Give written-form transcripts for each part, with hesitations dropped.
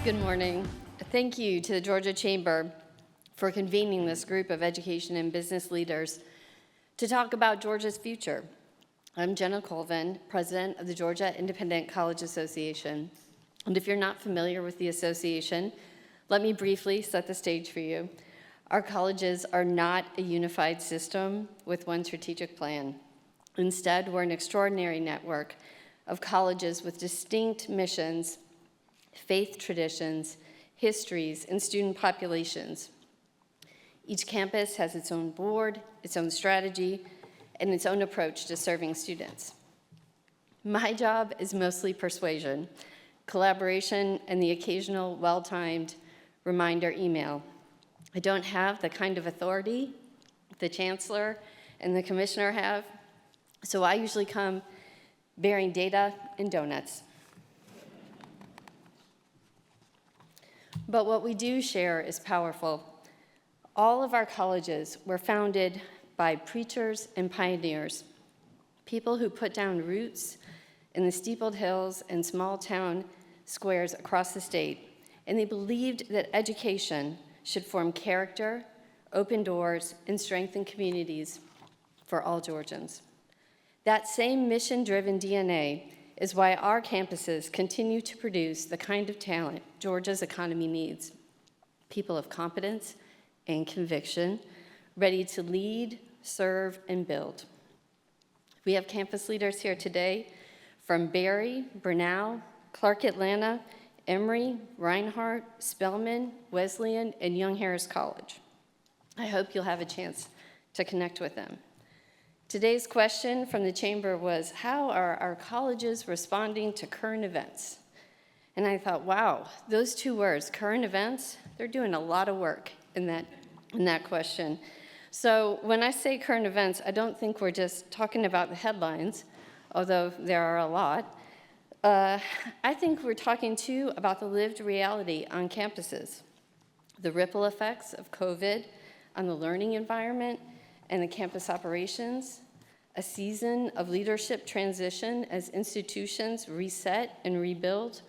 Good morning. Thank you to the Georgia Chamber for convening this group of education and business leaders to talk about Georgia's future. I'm Jenna Colvin, president of the Georgia Independent College Association. And if you're not familiar with the association, let me briefly set the stage for you. Our colleges are not a unified system with one strategic plan. Instead, we're an extraordinary network of colleges with distinct missions, faith traditions, histories, and student populations. Each campus has its own board, its own strategy, and its own approach to serving students. My job is mostly persuasion, collaboration, and the occasional well-timed reminder email. I don't have the kind of authority the chancellor and the commissioner have, so I usually come bearing data and donuts. But what we do share is powerful. All of our colleges were founded by preachers and pioneers, people who put down roots in the steepled hills and small town squares across the state, and they believed that education should form character, open doors, and strengthen communities for all Georgians. That same mission-driven DNA is why our campuses continue to produce the kind of talent Georgia's economy needs. People of competence and conviction, ready to lead, serve, and build. We have campus leaders here today from Barry, Brenau, Clark Atlanta, Emory, Reinhardt, Spelman, Wesleyan, and Young Harris College. I hope you'll have a chance to connect with them. Today's question from the chamber was, how are our colleges responding to current events? And I thought, wow, those two words, current events, they're doing a lot of work in that question. So when I say current events, I don't think we're just talking about the headlines, although there are a lot. I think we're talking too about the lived reality on campuses, the ripple effects of COVID on the learning environment and the campus operations, a season of leadership transition as institutions reset and rebuild,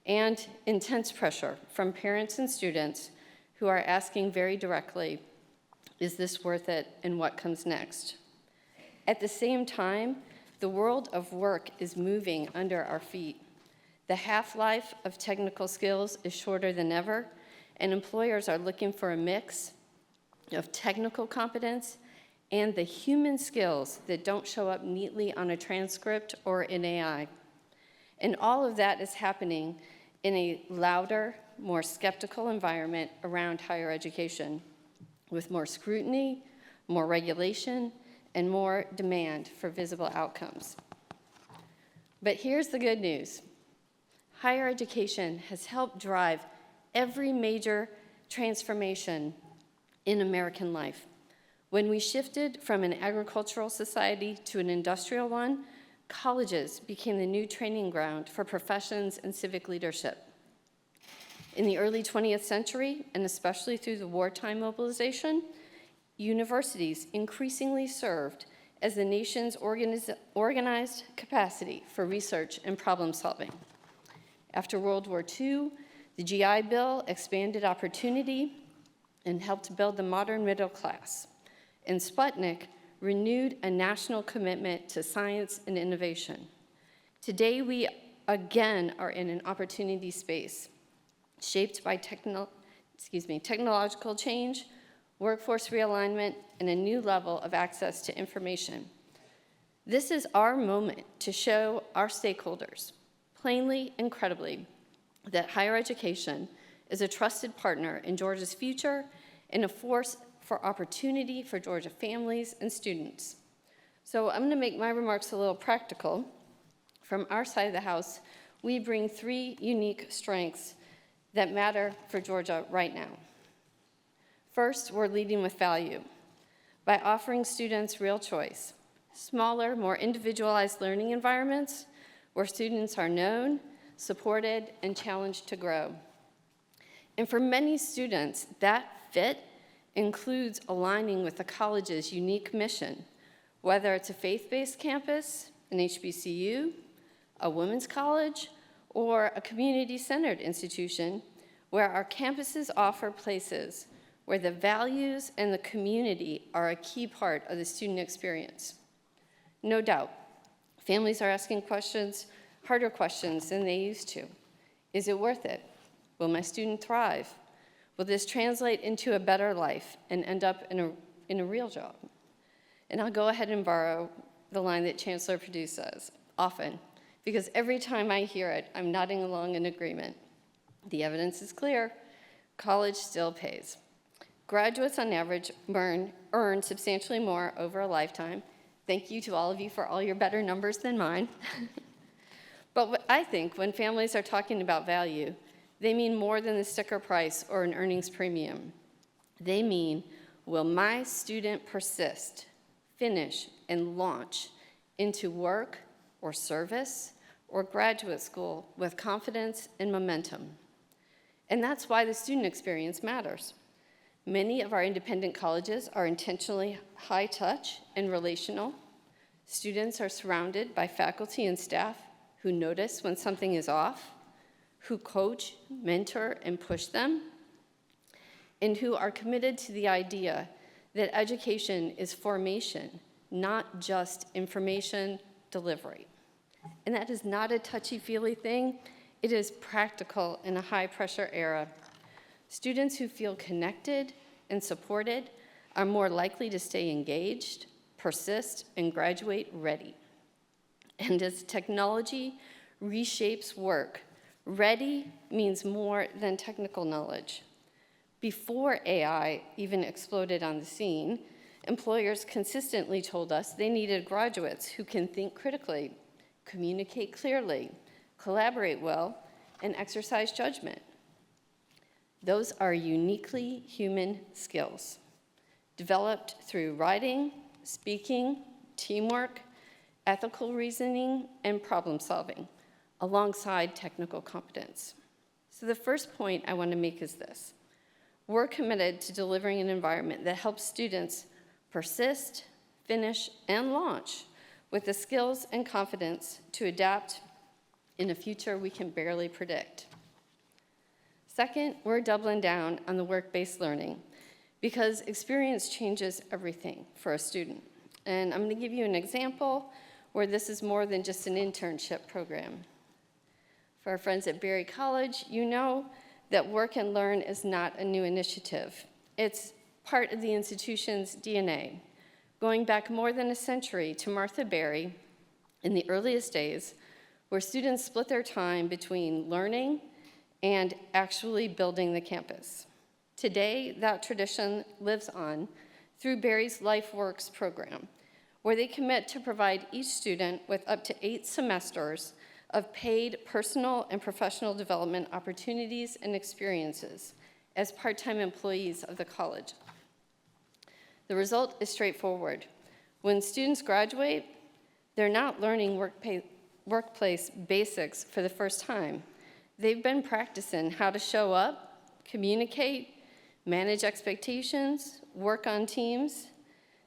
and intense pressure from parents and students who are asking very directly, is this worth it and what comes next? At the same time, the world of work is moving under our feet. The half-life of technical skills is shorter than ever, and employers are looking for a mix of technical competence and the human skills that don't show up neatly on a transcript or in AI. And all of that is happening in a louder, more skeptical environment around higher education, with more scrutiny, more regulation, and more demand for visible outcomes. But here's the good news. Higher education has helped drive every major transformation in American life. When we shifted from an agricultural society to an industrial one, colleges became the new training ground for professions and civic leadership. In the early 20th century, and especially through the wartime mobilization, universities increasingly served as the nation's organized capacity for research and problem solving. After World War II, the GI Bill expanded opportunity and helped build the modern middle class. And Sputnik renewed a national commitment to science and innovation. Today, we again are in an opportunity space shaped by technological change, workforce realignment, and a new level of access to information. This is our moment to show our stakeholders, plainly and credibly, that higher education is a trusted partner in Georgia's future and a force for opportunity for Georgia families and students. So I'm going to make my remarks a little practical. From our side of the house, we bring three unique strengths that matter for Georgia right now. First, we're leading with value by offering students real choice, smaller, more individualized learning environments where students are known, supported, and challenged to grow. And for many students, that fit includes aligning with the college's unique mission, whether it's a faith-based campus, an HBCU, a women's college, or a community-centered institution. where our campuses offer places where the values and the community are a key part of the student experience. No doubt, families are asking questions, harder questions than they used to. Is it worth it? Will my student thrive? Will this translate into a better life and end up in a real job? And I'll go ahead and borrow the line that Chancellor Perdue says, often, because every time I hear it, I'm nodding along in agreement. The evidence is clear. College still pays. Graduates on average earn substantially more over a lifetime. Thank you to all of you for all your better numbers than mine. But I think when families are talking about value, they mean more than the sticker price or an earnings premium. They mean, will my student persist, finish, and launch into work or service or graduate school with confidence and momentum? And that's why the student experience matters. Many of our independent colleges are intentionally high touch and relational. Students are surrounded by faculty and staff who notice when something is off, who coach, mentor, and push them, and who are committed to the idea that education is formation, not just information delivery. And that is not a touchy-feely thing. It is practical in a high-pressure era. Students who feel connected and supported are more likely to stay engaged, persist, and graduate ready. And as technology reshapes work, ready means more than technical knowledge. Before AI even exploded on the scene, employers consistently told us they needed graduates who can think critically, communicate clearly, collaborate well, and exercise judgment. Those are uniquely human skills, developed through writing, speaking, teamwork, ethical reasoning, and problem solving, alongside technical competence. So the first point I want to make is this. We're committed to delivering an environment that helps students persist, finish, and launch with the skills and confidence to adapt in a future we can barely predict. Second, we're doubling down on the work-based learning because experience changes everything for a student. And I'm going to give you an example where this is more than just an internship program. For our friends at Berry College, you know that Work and Learn is not a new initiative. It's part of the institution's DNA, going back more than a century to Martha Berry in the earliest days, where students split their time between learning and actually building the campus. Today, that tradition lives on through Berry's LifeWorks program, where they commit to provide each student with up to 8 semesters of paid personal and professional development opportunities and experiences as part-time employees of the college. The result is straightforward. When students graduate, they're not learning workplace basics for the first time. They've been practicing how to show up, communicate, manage expectations, work on teams,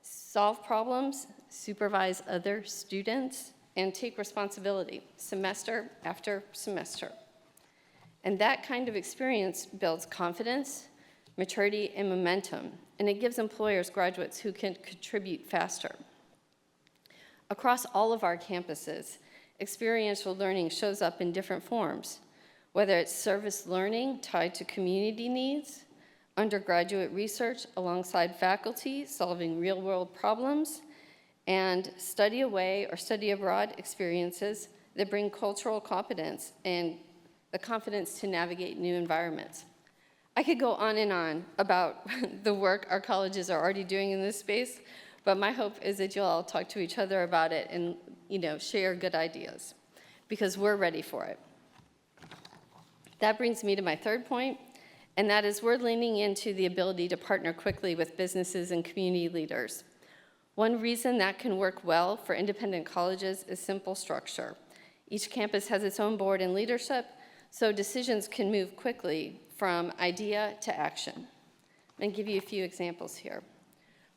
solve problems, supervise other students, and take responsibility semester after semester. And that kind of experience builds confidence, maturity, and momentum, and it gives employers graduates who can contribute faster. Across all of our campuses, experiential learning shows up in different forms, whether it's service learning tied to community needs, undergraduate research alongside faculty solving real-world problems, and study away or study abroad experiences that bring cultural competence and the confidence to navigate new environments. I could go on about the work our colleges are already doing in this space, but my hope is that you'll all talk to each other about it and share good ideas, because we're ready for it. That brings me to my third point, and that is we're leaning into the ability to partner quickly with businesses and community leaders. One reason that can work well for independent colleges is simple structure. Each campus has its own board and leadership, so decisions can move quickly from idea to action. I'm going to give you a few examples here.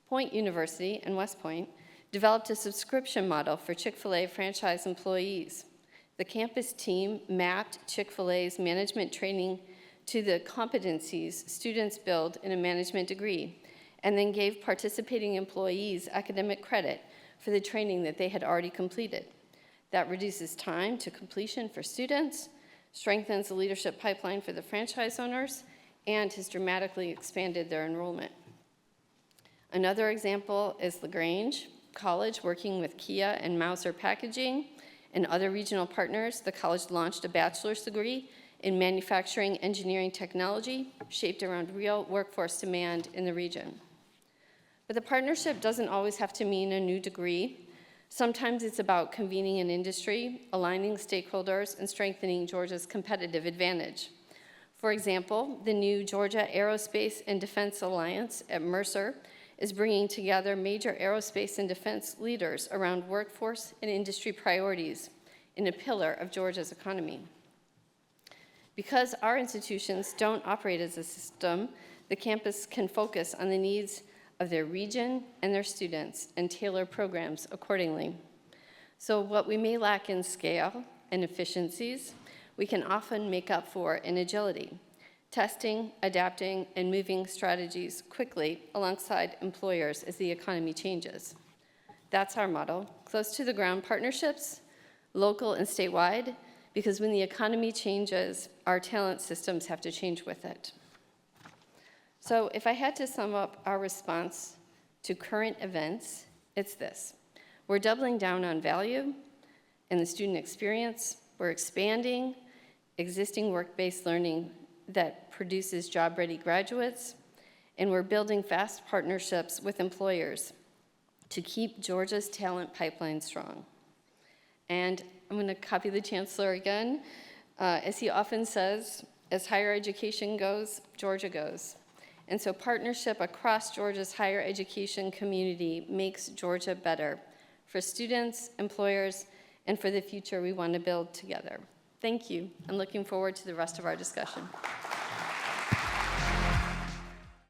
Point University in West Point developed a subscription model for Chick-fil-A franchise employees. The campus team mapped Chick-fil-A's management training to the competencies students build in a management degree, and then gave participating employees academic credit for the training that they had already completed. That reduces time to completion for students, strengthens the leadership pipeline for the franchise owners, and has dramatically expanded their enrollment. Another example is LaGrange College, working with Kia and Mauser Packaging and other regional partners. The college launched a bachelor's degree in manufacturing engineering technology, shaped around real workforce demand in the region. But the partnership doesn't always have to mean a new degree. Sometimes it's about convening an industry, aligning stakeholders, and strengthening Georgia's competitive advantage. For example, the new Georgia Aerospace and Defense Alliance at Mercer is bringing together major aerospace and defense leaders around workforce and industry priorities in a pillar of Georgia's economy. Because our institutions don't operate as a system, the campus can focus on the needs of their region and their students and tailor programs accordingly. So what we may lack in scale and efficiencies, we can often make up for in agility, testing, adapting, and moving strategies quickly alongside employers as the economy changes. That's our model: close to the ground partnerships, local and statewide, because when the economy changes, our talent systems have to change with it. So if I had to sum up our response to current events, it's this: we're doubling down on value and the student experience. We're expanding existing work-based learning that produces job-ready graduates, and we're building fast partnerships with employers to keep Georgia's talent pipeline strong. And I'm going to copy the Chancellor again. As he often says, as higher education goes, Georgia goes. And so partnership across Georgia's higher education community makes Georgia better for students, employers, and for the future we want to build together. Thank you. I'm looking forward to the rest of our discussion.